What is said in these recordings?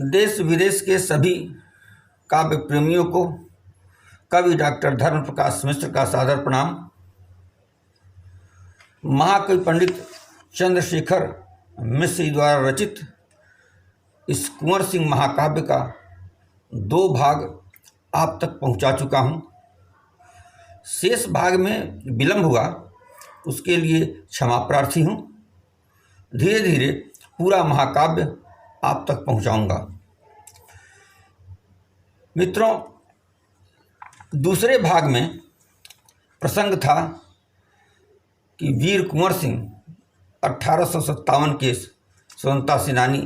देश विदेश के सभी काव्य प्रेमियों को कवि डॉक्टर धर्म प्रकाश मिश्र का सादर प्रणाम। महाकवि पंडित चंद्रशेखर मिश्र जी द्वारा रचित इस कुंवर सिंह महाकाव्य का 2 भाग आप तक पहुंचा चुका हूं। शेष भाग में विलंब हुआ, उसके लिए क्षमा प्रार्थी हूं। धीरे धीरे पूरा महाकाव्य आप तक पहुंचाऊंगा। मित्रों, दूसरे भाग में प्रसंग था कि वीर कुंवर सिंह 1857 के स्वतंत्रता सेनानी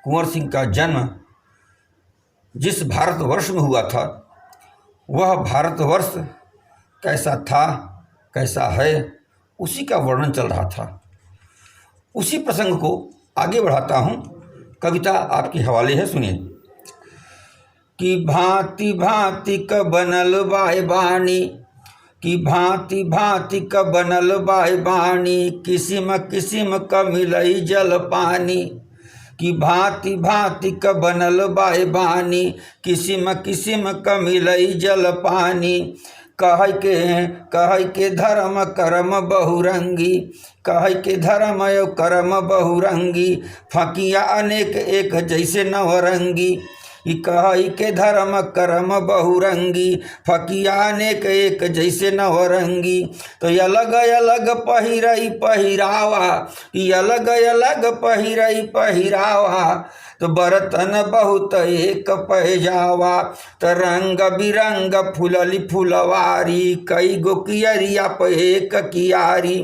कुंवर सिंह का जन्म जिस भारतवर्ष में हुआ था, वह भारतवर्ष कैसा था, कैसा है, उसी का वर्णन चल रहा था। उसी प्रसंग को आगे बढ़ाता हूँ। कविता आपके हवाले है, सुनिए। कि भांति भांति क बनल बाय बानी, कि भांति भांति क बनल बाय बानी, किसिम किसिम क मिलई जल पानी। कि भांति भांति क बनल बाय बानी, किसिम किसिम क मिलई जल पानी। कह के धर्म कर्म बहुरंगी, कह के धर्म यो कर्म बहुरंगी। फकिया अनेक एक जैसे नवरंगी, कह के धर्म कर्म बहुरंगी। फकिया अनेक एक जैसे नवरंगी। तो अलग अलग पहिरई पहिरावा, अलग अलग पहिरई पहिरावा। तो बर्तन बहुत एक पैजावा। तो रंग बिरंग फुलली फुलवारी, कई गो कियरिया पे एक कियारी।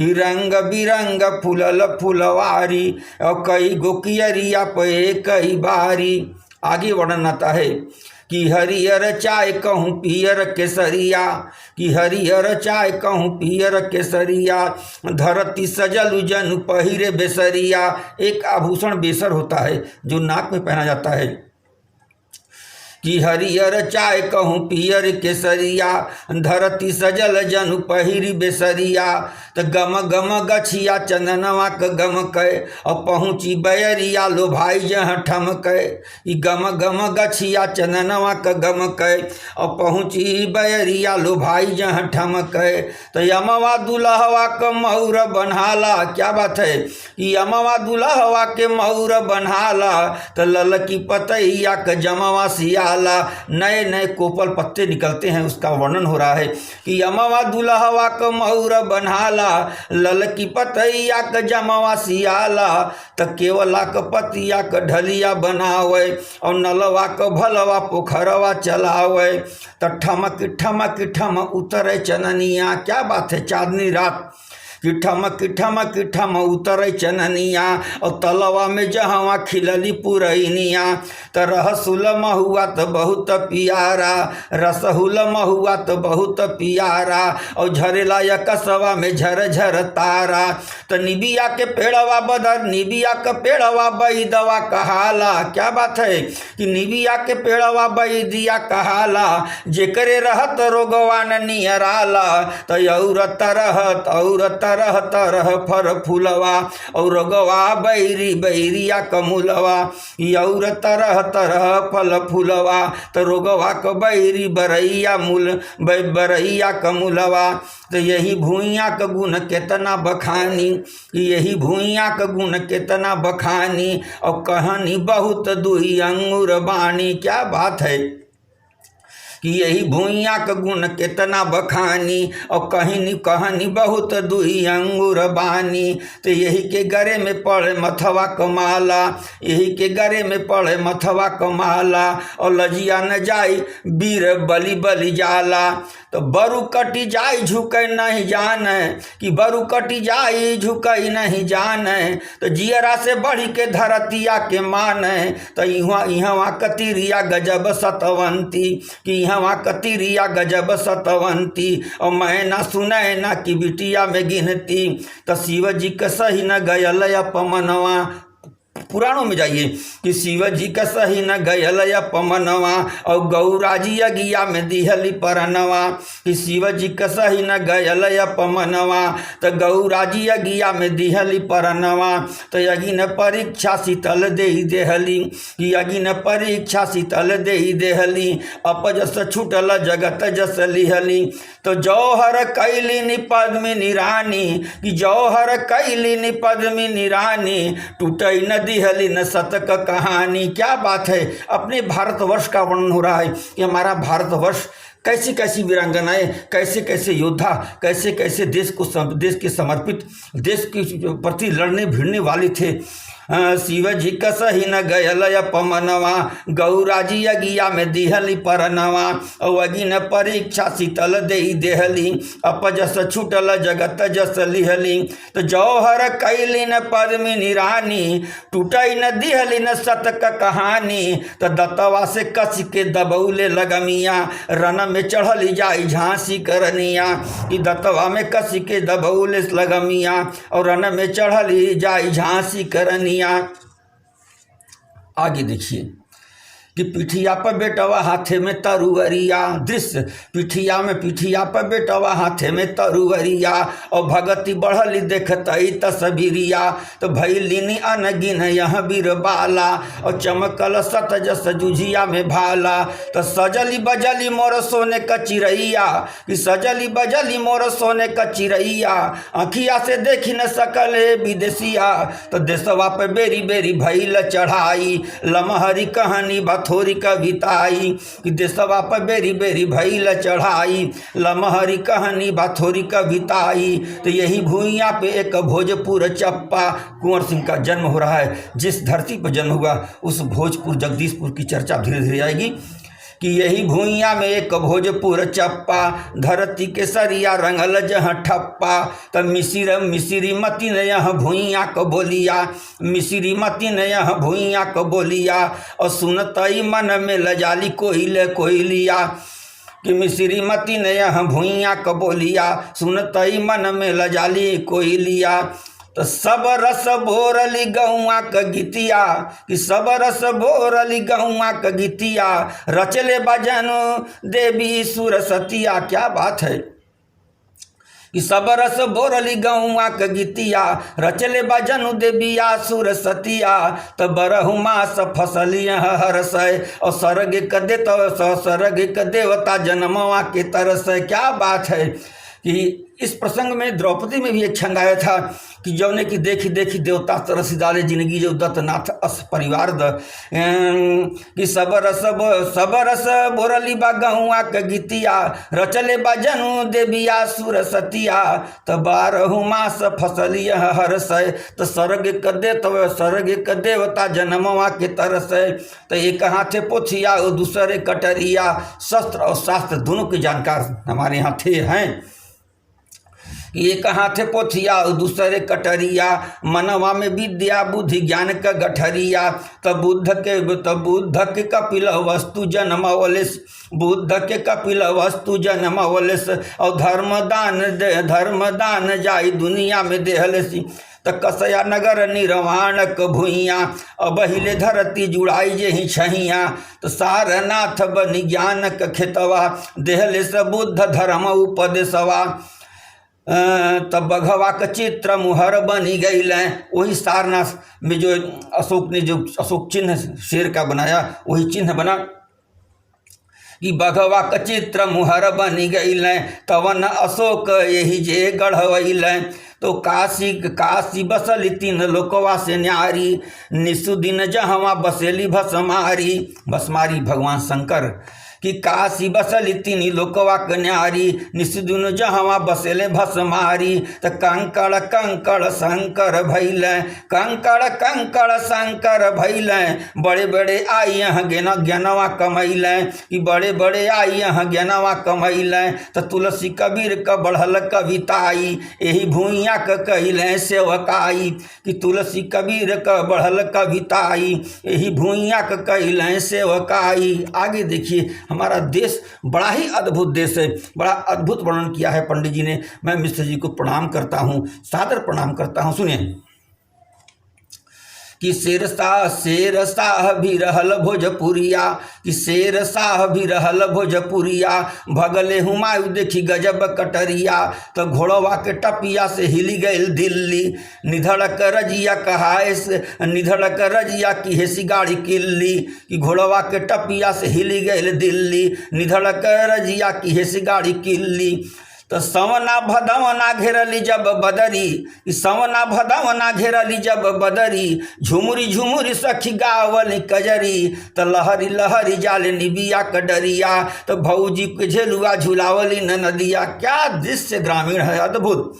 रंग बिरंग फुलल फुलवारी, और कई गो कियरिया पे कई बारी। आगे वर्णन आता है कि हरियर चाय कहूँ पियर केसरिया, कि हरियर चाय कहूँ पियर केसरिया। धरती सजल जनु पहिरे बेसरिया। एक आभूषण बेसर होता है जो नाक में पहना जाता है। कि हरियर चाय कहूँ पियर केसरिया, धरती सजल जनु पहिरी बेसरिया। तो गम गम गछिया चंदनवा क गम कै, और पहुँची बैरिया लो भाई जहाँ ठमकै। गम गम गछिया चंदनवा क गम कै, और पहुँची बैरिया लो भाई जहाँ ठमकै। तो यमवा दुल्हवा क मऊर बन्हाला। क्या बात है कि यमवा दुल्हवा के मऊर बन्हाला। तो ललकी पतैया क जमवा सिया, नए नए कोपल पत्ते निकलते हैं, उसका वर्णन हो रहा है। कि यमवा दुल्हवा क मऊर बन्हाला, ललकी पतैया क जमवा सियाला। त केवला क पतिया क ढलिया बनावे, और नलवा क भलवा पोखरवा चलावे। त ठमक ठमक ठम उतरे चननिया। क्या बात है, चांदनी रात कि ठमक ठम उतरे चननिया। और तलवा में जहवा खिलली पुरैनिया। त रहसुल महुआ तो बहुत पियारा, रसहुल महुआ तो बहुत पियारा। और झरेला यकसवा में झर झर तारा। तो निबिया के पेड़वा बदर, निबिया के पेड़वा बैदवा कहाला। क्या बात है कि निबिया के पेड़वा बैदिया कहाला। जेकरे रहत रोगवान नियराला। तो और तरह तरह फर फूलवा, और रोगवा बैरी बैरिया कमूलवा। और तरह तरह फल फूलवा, तो रोगवा क बैरी बरैया मूल बरैया कमूलवा। तो यही भूइया क गुण केतना बखानी, यही भूइया क गुण केतना बखानी। और कहानी बहुत दुई अंगूर बानी। क्या बात है कि यही भूइया का गुण केतना बखानी। और कहानी बहुत दुई अंगूर बानी। तो यही के गरे में पड़े मथवा कमाला, यही के गरे में पड़े मथवा कमाला। और लजिया न जाई वीर बलि बलि जाला। तो बरु कटी जाई झुकै नहीं जाने, कि बरु कटी जाई झुकै नहीं जाने। तो जियरा से बढ़ी के धरतिया के माने। तो इहवा कतिरिया गजब सतवंती, कि इहवा कतिरिया गजब सतवंती। और मैं ना सुनै ना कि बिटिया में गिनती। तो शिव जी के सही न गयल अपमनवा, पुराणों में जाइए कि शिव जी का सही न गयल अपमनवा और गौरा जी अगिया में दिहली परनवा, कि शिव जी का सही न गयल अपमनवा तो गौरा जी अगिया में दिहली परनवा, तो यगिन परीक्षा शीतल दे देहली, कि यगिन परीक्षा शीतल दे देहली, अपजस छूटल जगत जस लिहली, तो जौहर कैलिनी पद्मिनी रानी, कि जौहर कैलिनी पद्मिनी रानी, टूटई न दिहली न शतक कहानी। क्या बात है, अपने भारतवर्ष का वर्णन हो रहा है कि हमारा भारतवर्ष कैसी कैसी वीरांगनाएं, कैसे कैसे योद्धा, कैसे कैसे देश के समर्पित, देश के प्रति लड़ने भिड़ने वाले थे। शिव जी का सही न गयल अपमनवा, गौरा जी अगिया में दिहली परनवा, और अगिन परीक्षा शीतल दे देहली, अपजस छूटल जगत जस लिहली, तो जौहर कैली न पद्मिनी रानी, टूटई न दिहली न शतक कहानी, तो दत्तवा से कस के दबौले लगमिया, रन में चढ़ली जाई झांसी करनिया, कि दत्तवा में कस के दबौले लगमिया और रन में चढ़ली जाई झांसी करनिया। आगे देखिए कि पिठिया पर बेटवा हाथे में तरुअरिया, दृश्य पिठिया पर बेटवा हाथे में तरुअरिया, और भगति बढ़ली देखतई तस्वीरिया, तो भैलिनी अनगिन यह बीरबाला, और चमकल सत जस जुझिया में भाला, तो सजली बजली मोर सोने का चिरैया, कि सजली बजली मोर सोने का चिरैया, अखिया से देखी न सकले विदेशिया, तो देशवा पे बेरी बेरी भैल चढ़ाई, लमहरी कहानी थोरी कविताई, कि देशवा पर बेरी बेरी भैल चढ़ाई, लमहरी कहानी बाथोरी कविताई, तो यही भूइयाँ पे एक भोजपुर चप्पा, कुंवर सिंह का जन्म हो रहा है। जिस धरती पर जन्म हुआ उस भोजपुर जगदीशपुर की चर्चा धीरे धीरे आएगी, कि यही भूइयाँ में एक भोजपुर चप्पा, धरती के सरिया रंगल जहाँ ठप्पा, तब मिसिरी मती ने यह भूइयाँ को बोलिया, मिसिरी मती ने यह भूइयाँ को बोलिया, और सुनतई मन में लजाली कोयलिया, कि मिसिरी मती ने यह भूइयाँ को बोलिया, सुनतई मन में लजाली कोयलिया, तो सब रस भोरली गौआ क गीतिया, कि सब रस भोरली गौआ क गीतिया, रचले बजनु देवी सुरसतिया। क्या बात है कि सब रस भोरली गौआ क गीतिया, रचले बजनु देविया सुरसतिया, तो बरहु मास फसलिया हरसय, और सरग क देवता जन्मवा के तरस। क्या बात है कि इस प्रसंग में द्रौपदी में भी एक छंद आया था कि जौने की देखी देखी देवता तरस डाले जिंदगी जो दत्तनाथ अस परिवार द, कि सब रस बोरली बा गहुआ क गीतिया, रचले बजनु देविया सुरसतिया, तो बारहु मास फसलिया हरसय, तो सरग क देवता जन्मवा के तरस। तो एक हाथे पोथिया और दूसरे कटरिया, शस्त्र और शास्त्र दोनों के जानकार हमारे यहाँ थे हैं। एक हाथे पोथिया और दूसरे कटरिया, मनवा में विद्या बुद्धि ज्ञान का गठरिया, तब बुद्ध के कपिल वस्तु जन्मवलिस, बुद्ध के कपिल वस्तु जन्मवलिस, और धर्म दान जाई दुनिया में देहलसी, त कसया नगर निर्वाणक भुइया, अबहिले धरती जुड़ाई जेहि छहिया, तो सारनाथ बनि ज्ञानक खेतवा, देहले से बुद्ध धर्म उपदेशवा, तब बघवा का चित्र मुहर बनी गई। वही सारनाथ में जो अशोक ने जो अशोक चिन्ह शेर का बनाया वही चिन्ह बना कि बघवा का चित्र मुहर बनी गई। तवन अशोक यही जे गढ़वैल, तो काशी बसली तीन लोकवा से न्यारी, निसुदिन जहवा बसेली भस्मारी भगवान शंकर, कि काशी बसली तीन लोकवा कन्यारी, निसुदिन जहवा बसेले भस्मारी, तो कंकड़ शंकर भैल, कंकड़ शंकर भैल, बड़े बड़े आई यहाँ ज्ञानवा कमैल, कि बड़े बड़े आई यहाँ ज्ञानवा कमैल, तो तुलसी कबीर का बढ़ल कविताई, यही भूइया का कहल सेवकाई, कि तुलसी कबीर का बढ़ल कविताई, यही भूइया का कहल सेवकाई। आगे देखिए हमारा देश बड़ा ही अद्भुत देश है, बड़ा अद्भुत वर्णन किया है पंडित जी ने। मैं मिश्र जी को प्रणाम करता हूँ, सादर प्रणाम करता हूँ। सुनिए कि शेर शाह भी रहल भोजपुरिया, कि शेर शाह भी रहल भोजपुरिया, भगले हुमायूं देखी गजब कटरिया, तो घोड़वा के टपिया से हिली गई दिल्ली, निधड़क रजिया कहाए से निधड़क रजिया की हेसी गाड़ी किल्ली, कि घोड़वा के टपिया से हिली गई दिल्ली, निधड़क रजिया की हेसी गाड़ी किल्ली। तो सवना भदवना घेरली जब बदरी, सवना भदवना घेरली जब बदरी, झुमुरी झुमुरी सखी गावली कजरी, तो लहरी लहरी जाले निबिया कडरिया, तो भौजी के झेलुआ झुलावली न नदिया। क्या दृश्य ग्रामीण है, अद्भुत।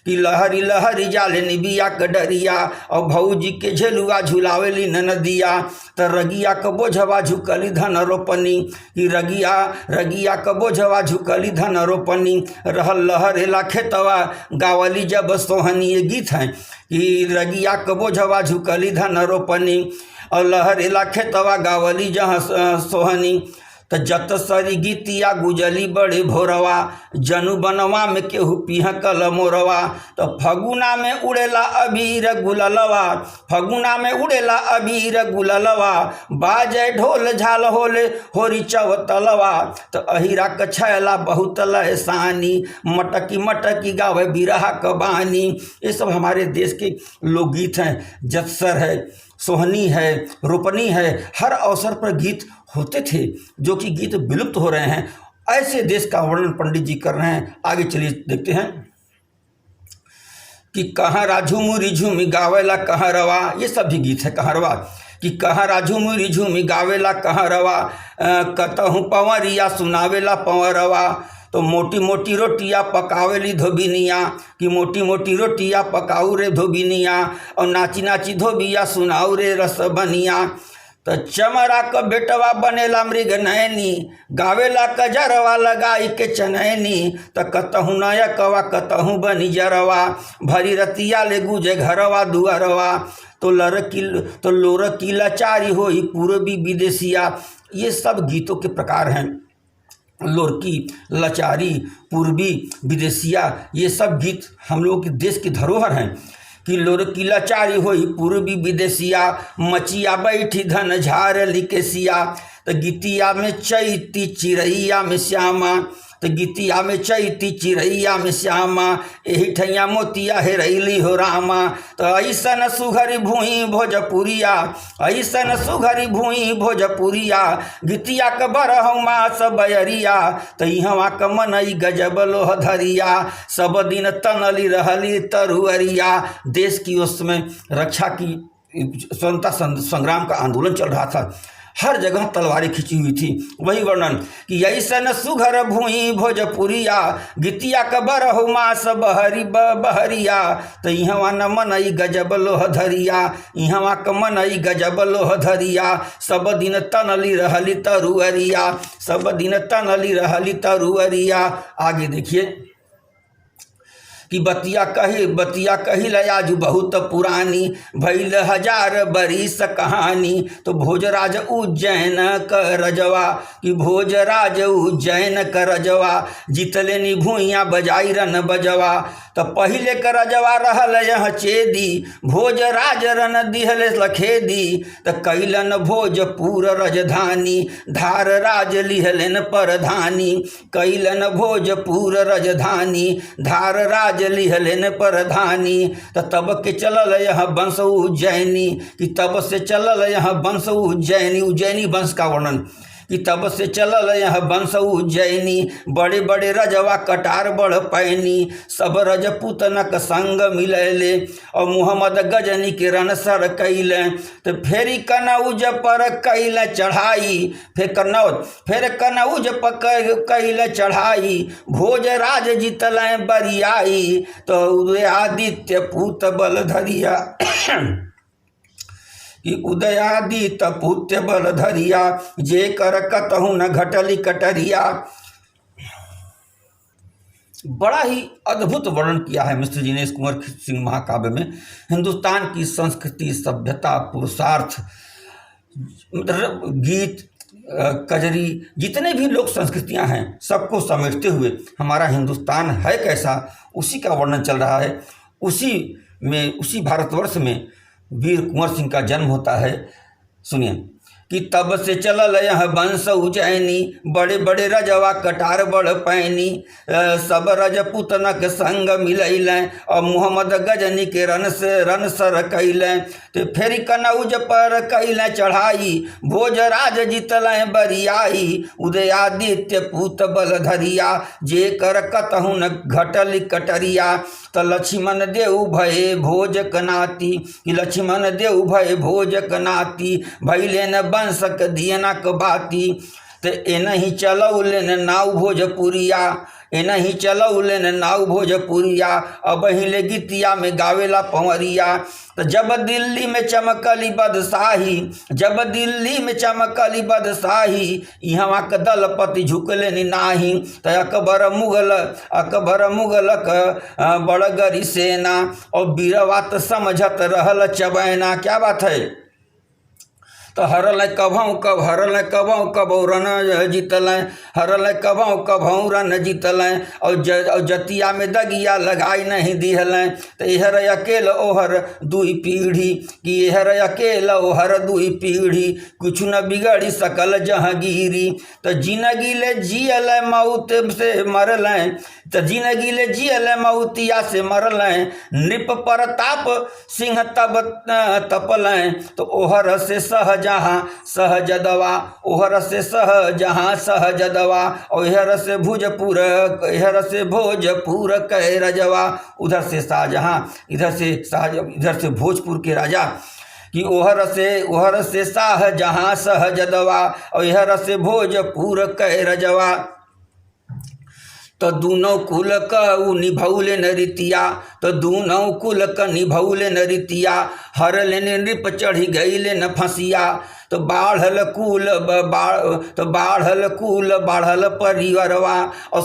कि लहरी लहरी जाले निबिया कडरिया, और भौजी के झेलुआ झुलावली न नदिया, तो रगिया क बोझवा झुकली धन रोपनी, कि रगिया रगिया क बोझवा झुकली धन रोपनी, रहल लहरेला खेतवा गावली जब सोहनी। ये गीत है कि रगिया क बोझवा झुकली धन रोपनी, और लहरेला खेतवा गावली जहाँ सोहनी। तो जत सरी गीतिया गुजली बड़े भोरवा, जनु बनवा में केहू पिह कल मोरवा, तो फगुना में उड़ेला अबीर गुललवा, फगुना में उड़ेला अबीर गुललवा, बाजे ढोल झाल होले होरी चवतलवा, तो अहिरा क छैला बहुत लहसानी, मटकी मटकी गावे बिरहा कबानी। ये सब हमारे देश के लोकगीत हैं। जत्सर है, सोहनी है, रोपनी है, हर अवसर पर गीत होते थे, जो कि गीत विलुप्त हो रहे हैं। ऐसे देश का वर्णन पंडित जी कर रहे हैं। आगे चलिए देखते हैं कि कहाँ राझुमुरी झूमी गावेला कहाँ रवा। ये सब भी गीत है कहरवा, कि कहाँ राझुमुरी झूमी गावेला कहाँ रवा, कतहूँ पवरिया सुनावेला पवरवा, तो मोटी मोटी रोटियाँ पकावेली धोबिनिया, कि मोटी मोटी रोटियाँ पकाऊ रे धोबिनिया, और नाची नाची धोबिया सुनाऊ रे रस बनिया। तो चमरा क बेटवा बनेला मृग नैनी, गावेला कजरवा लगाई के चनैनी, तो कतहूँ नयकवा कतहूँ बनी जरवा, भरी रतिया ले गुजे घरवा दुआरवा, तो लोरकी लाचारी होई पूर्वी विदेशिया। ये सब गीतों के प्रकार हैं। लोरकी, लाचारी, पूर्वी, विदेशिया, ये सब गीत हम लोगों के देश की धरोहर हैं। कि लोरकी लाचारी होई पूर्वी विदेशिया, मचिया बैठी धन झार लिकेसिया, तो गीतिया में चैती चिड़ैया में श्यामा, तो गीतिया में चैती चिड़ैया में श्यामा, एही ठैया मोतिया हेरैली हो रामा, तो ऐसन सुघरी भूई भोजपुरिया, ऐसन सुघरी भूई भोजपुरिया, गीतिया क बरहु मास बयरिया, तो इहवा क मनई गजब लोह धरिया, सब दिन तनली रहली तरुअरिया। देश की उस समय रक्षा की स्वतंत्रता संग्राम का आंदोलन चल रहा था, हर जगह तलवारें खिंची हुई थी। वही वर्णन कि ऐसन सुघर भूई भोजपुरिया, गीतिया कबर हो मास बहरी बहरिया, तो इहवा न मनई गजब लोह धरिया, इहवा क मनई गजब लोह धरिया, सब दिन तनली रहली तरुअरिया, सब दिन तनली रहली तरुअरिया। आगे देखिए कि बतिया कही लयाजू बहुत पुरानी, भैल हजार बरिस कहानी, तो भोजराज उज्जैन क रजवा, कि भोजराज उज्जैन क रजवा, जीतले नि भूइया बजाई रन बजवा, तो पहिले क रजवा रहल यह चेदी, भोजराज रन दिहले लखेदी, तो कैलन भोजपुर रजधानी, धार राज लिहलन परधानी, कैलन भोजपुर रजधानी, धार राज लिहलेन परधानी, तो तब के चलल यह वंश उज्जैनी, कि तब से चलल यह वंश उज्जैनी। उज्जैनी वंश का वर्णन कि तब से चलल यह वंश उज्जैनी, बड़े बड़े रजवा कटार बढ़ पैनी, सब रजपूतनक संग मिलैले, और मुहम्मद गजनी के रण सर कैले, तो फेरी कनौज पर कैले चढ़ाई, फिर कनौज पर कैले चढ़ाई, भोजराज जीतल बरियाई, तो उदयादित्य पूत बल धरिया, कि उदयादित्य पुत्र बल धरिया, जे कर कतहु न घटली कटरिया। बड़ा ही अद्भुत वर्णन किया है मिश्र जी ने इस कुंवर सिंह महाकाव्य में। हिंदुस्तान की संस्कृति, सभ्यता, पुरुषार्थ, गीत, कजरी, जितने भी लोक संस्कृतियां हैं सबको समेटते हुए हमारा हिंदुस्तान है कैसा, उसी का वर्णन चल रहा है। उसी भारतवर्ष में वीर कुंवर सिंह का जन्म होता है। सुनिए कि तब से चलल यह वंश उज्जैनी, बड़े बड़े रजवा कटार बड़ पैनी, सब रजपुतनक संग मिलैलें, और मुहम्मद गजनी के रन सर कैलें। तो फेरी कनौज पर कैलें चढ़ाई, भोजराज जितलें बरियाई, उदयादित्य पूत बल धरिया, जे कर कतहु न घटल कटरिया। तो लक्ष्मण देव भय भोजक नाती, कि लक्ष्मण देव भय भोजक नाती, भैले न वंशक दियनक बाती। तो एनहि चलौलेन नाव भोजपुरिया, एनहि चलौलेन नाव भोजपुरिया, अब हिले गीतिया में गावेला पंवरिया। तो जब दिल्ली में चमकली बदशाही, जब दिल्ली में चमकली बदशाही, यहाँ के दलपति झुकले नाही। तो अकबर मुगलक बड़गरी सेना, और बीरवात समझत रहल चबैना। क्या बात है। तो हरल कभों कबौ रन जीतलें, हरल कभों रन जीतलें, और जतिया में दगिया लगाई नहीं दिहलें। तो यहर अकेल ओहर दुई पीढ़ी, कि यहर अकेल ओहर दुई पीढ़ी, कुछ न बिगड़ी सकल जहाँगीरी। तो जिंदगी ले जियल मौत से मरलें, तो जिंदगी ले जियल मौतिया से मरलें, नृप प्रताप सिंह तब तपलें। तो ओहर से सहजहाँ सहजदवा, ओहर से सहजहाँ सहजदवा, और इहर से भोजपुर कह रजवा। उधर से शाहजहाँ, इधर से भोजपुर के राजा, कि ओहर से शाहजहाँ सहजदवा, और इहर से भोजपुर कह रजवा। तो दूनों कुल क निभौले नरितिया, तो दूनों कुल क निभौले नरितिया, हर लेने नृप चढ़ी गईले न फंसिया। तो बाढ़ल कुल बाढ़ल परिवरवा, और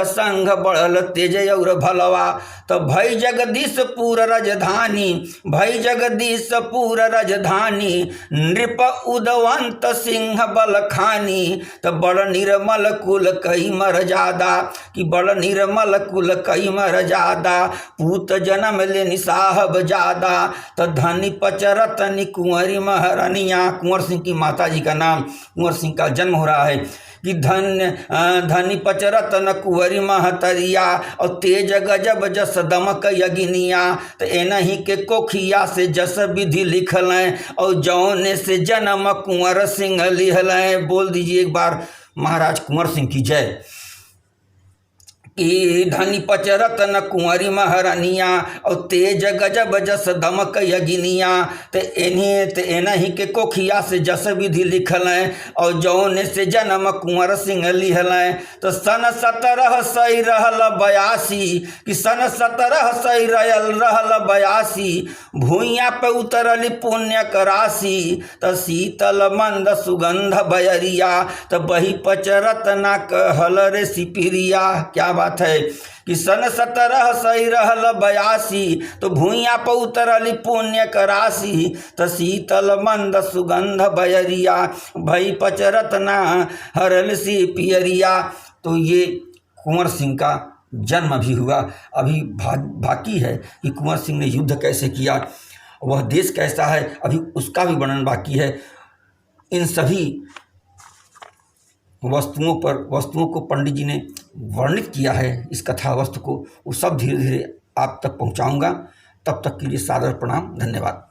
संघ बढ़ल तेज और भलवा। तो भई जगदीशपुर राजधानी, भई जगदीशपुर राजधानी, नृप उदवंत सिंह बलखानी। तो बड़ निर्मल कुल कई मर्यादा, कि बड़ निर्मल कुल कई मर्यादा, पूत जन्म ले निसाहब जादा। तो धनी पचरतनी कुंवरी महारानिया, कुंवर सिंह की माता जी का नाम कुंवर सिंह का जन्म हो रहा है। कि धनी पचरतन कुंवरी महतरिया, और तेज गजब जस दमक यगिनिया। तो एनहि के कोखिया से जस विधि लिखलें, और जौने से जन्म कुंवर सिंह लिहलें। बोल दीजिए एक बार महाराज कुंवर सिंह की जय। कि धनी पचरतन कुंवरी महारानिया, और तेज गजब जस दमक यगिनिया। तो एनहि के कोखिया से जस विधि लिखलें, और जौने से जन्म कुंवर सिंह लिहलें। तो सन 1700 रहल 82, कि सन 1700 रहल 82, भूइया पे उतरली पुण्य करासी। तो शीतल मंद सुगंध बयरिया, तो बही पचरतना कहल रे सिपिरिया। क्या बात है। कि सन 1700 रहल 82, तो भूइया पर उतरली पुण्य करासी। तो शीतल मंद सुगंध बयरिया, भई पचरतना हरल सी पियरिया। तो ये कुंवर सिंह का जन्म भी हुआ। अभी बाकी है कि कुंवर सिंह ने युद्ध कैसे किया, वह देश कैसा है, अभी उसका भी वर्णन बाकी है। इन सभी वस्तुओं को पंडित जी ने वर्णित किया है, इस कथा वस्तु को, वो सब धीरे धीरे आप तक पहुंचाऊंगा। तब तक के लिए सादर प्रणाम, धन्यवाद।